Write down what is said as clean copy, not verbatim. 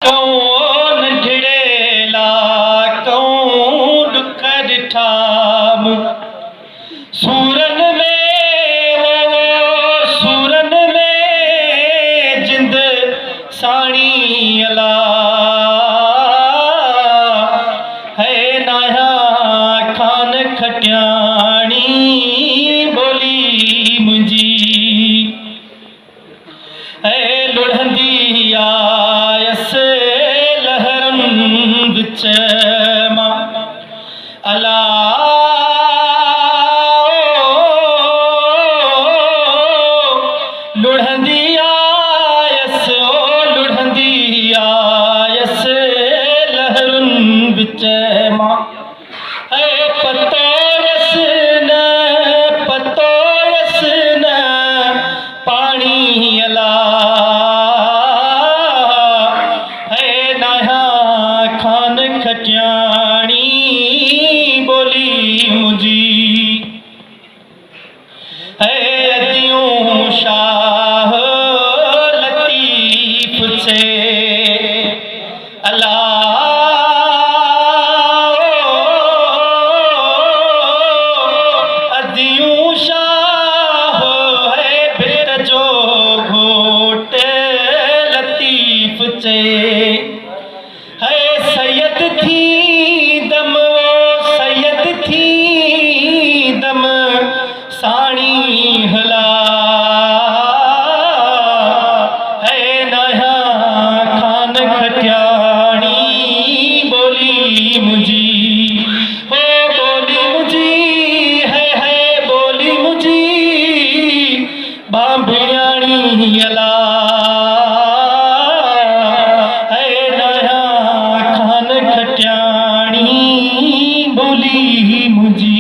कौन ढिड़ेला कौन डुकर ठाम सूरन में हो सूरन में जिंद साणी अला है नाया खान खटियाणी बोली मुंजी है लुढ़ंदी आयस लहरन विच मां अला लुढ़ंदी आयस लुढ़ंदी आयस लहरन विच मां है पतोयस न पानी अला है नाया खान खटियाणी बोली मुझी है अदियों शाह लतीफ से अला अदियों शाह है बेट जो घोट लतीफ से है सैयद थी दम सैयद थी दम साणी हला है नाया खान खटियाणी बोली मुझी हो बोली मुझी है बोली मुझी बांभियाणी अला है नाया खान खटियाणी बोली मुझी।